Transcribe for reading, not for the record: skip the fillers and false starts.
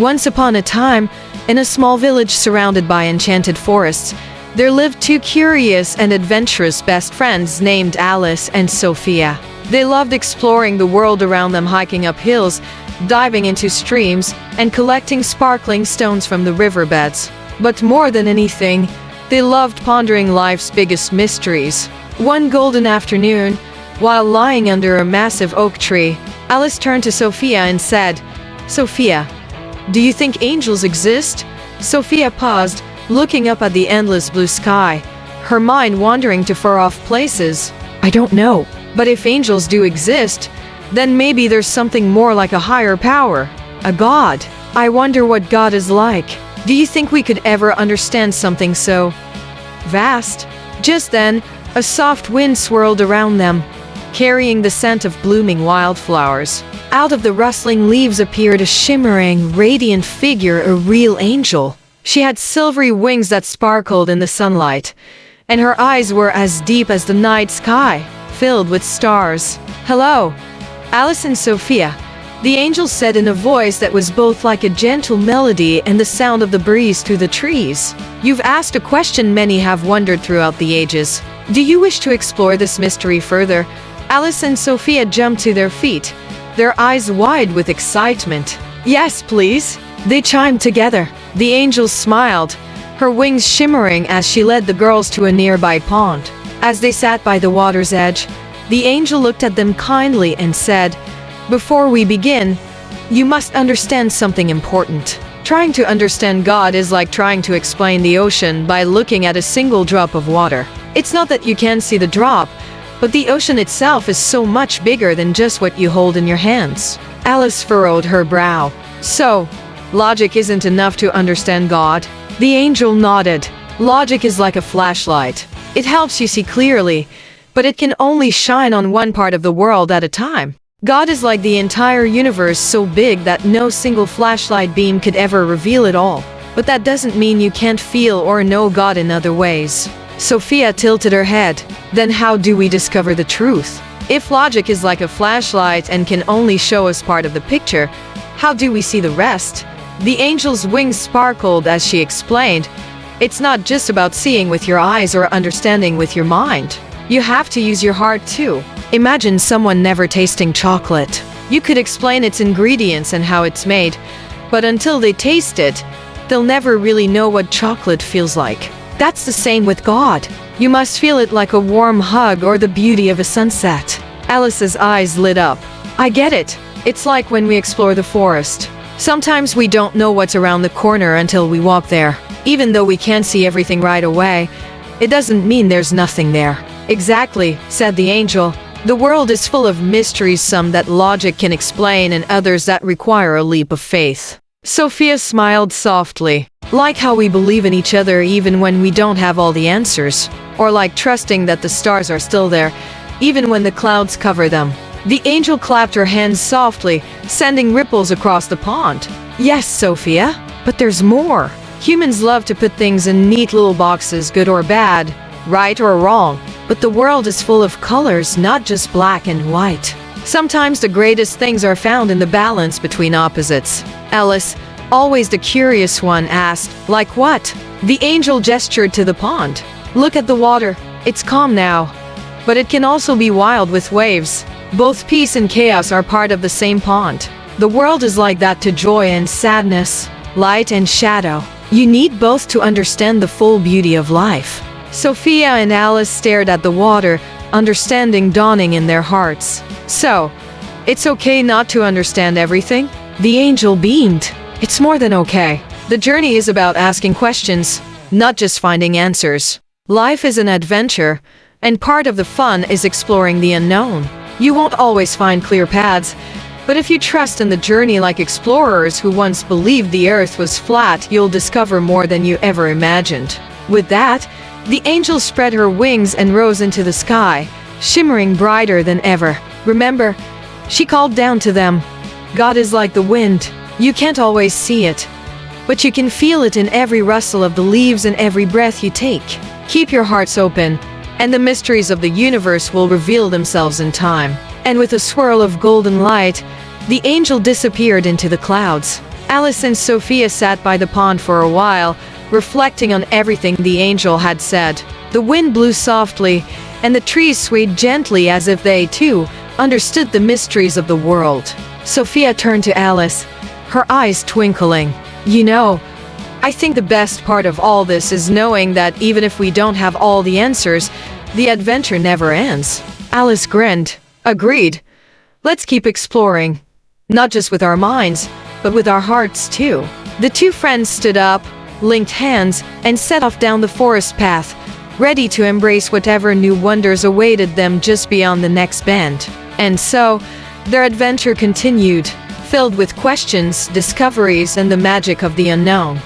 Once upon a time, in a small village surrounded by enchanted forests, there lived two curious and adventurous best friends named Alice and Sophia. They loved exploring the world around them, hiking up hills, diving into streams, and collecting sparkling stones from the riverbeds. But more than anything, they loved pondering life's biggest mysteries. One golden afternoon, while lying under a massive oak tree, Alice turned to Sophia and said, "Sophia, do you think angels exist?" Sophia paused, looking up at the endless blue sky, her mind wandering to far-off places. "I don't know, but if angels do exist, then maybe there's something more like a higher power, a god. I wonder what God is like. Do you think we could ever understand something so vast?" Just then, a soft wind swirled around them, carrying the scent of blooming wildflowers. Out of the rustling leaves appeared a shimmering, radiant figure, a real angel. She had silvery wings that sparkled in the sunlight, and her eyes were as deep as the night sky, filled with stars. "Hello, Alice and Sophia," the angel said in a voice that was both like a gentle melody and the sound of the breeze through the trees. "You've asked a question many have wondered throughout the ages. Do you wish to explore this mystery further?" Alice and Sophia jumped to their feet, their eyes wide with excitement. "Yes, please," they chimed together. The angel smiled, her wings shimmering as she led the girls to a nearby pond. As they sat by the water's edge, the angel looked at them kindly and said, "Before we begin, you must understand something important. Trying to understand God is like trying to explain the ocean by looking at a single drop of water. It's not that you can't see the drop, but the ocean itself is so much bigger than just what you hold in your hands." Alice furrowed her brow. "So, logic isn't enough to understand God?" The angel nodded. "Logic is like a flashlight. It helps you see clearly, but it can only shine on one part of the world at a time. God is like the entire universe, so big that no single flashlight beam could ever reveal it all. But that doesn't mean you can't feel or know God in other ways." Sophia tilted her head. "Then how do we discover the truth? If logic is like a flashlight and can only show us part of the picture, how do we see the rest?" The angel's wings sparkled as she explained, "It's not just about seeing with your eyes or understanding with your mind. You have to use your heart too. Imagine someone never tasting chocolate. You could explain its ingredients and how it's made, but until they taste it, they'll never really know what chocolate feels like. That's the same with God. You must feel it like a warm hug or the beauty of a sunset." Alice's eyes lit up. "I get it. It's like when we explore the forest. Sometimes we don't know what's around the corner until we walk there. Even though we can't see everything right away, it doesn't mean there's nothing there." "Exactly," said the angel. "The world is full of mysteries, some that logic can explain and others that require a leap of faith." Sophia smiled softly. "Like how we believe in each other even when we don't have all the answers. Or like trusting that the stars are still there, even when the clouds cover them." The angel clapped her hands softly, sending ripples across the pond. "Yes, Sophia, but there's more. Humans love to put things in neat little boxes, good or bad, right or wrong. But the world is full of colors, not just black and white. Sometimes the greatest things are found in the balance between opposites." Alice, always the curious one, asked, "Like what?" The angel gestured to the pond. "Look at the water. It's calm now, but it can also be wild with waves. Both peace and chaos are part of the same pond. The world is like that to joy and sadness, light and shadow. You need both to understand the full beauty of life." Sophia and Alice stared at the water, understanding dawning in their hearts. "So, it's okay not to understand everything?" The angel beamed. "It's more than okay. The journey is about asking questions, not just finding answers. Life is an adventure, and part of the fun is exploring the unknown. You won't always find clear paths, but if you trust in the journey like explorers who once believed the earth was flat, you'll discover more than you ever imagined." With that, the angel spread her wings and rose into the sky, shimmering brighter than ever. "Remember," she called down to them, "God is like the wind. You can't always see it, but you can feel it in every rustle of the leaves and every breath you take. Keep your hearts open, and the mysteries of the universe will reveal themselves in time." And with a swirl of golden light, the angel disappeared into the clouds. Alice and Sophia sat by the pond for a while, reflecting on everything the angel had said. The wind blew softly, and the trees swayed gently as if they, too, understood the mysteries of the world. Sophia turned to Alice, her eyes twinkling. "You know, I think the best part of all this is knowing that even if we don't have all the answers, the adventure never ends." Alice grinned. "Agreed. Let's keep exploring. Not just with our minds, but with our hearts too." The two friends stood up, linked hands, and set off down the forest path, ready to embrace whatever new wonders awaited them just beyond the next bend. And so, their adventure continued, filled with questions, discoveries, and the magic of the unknown.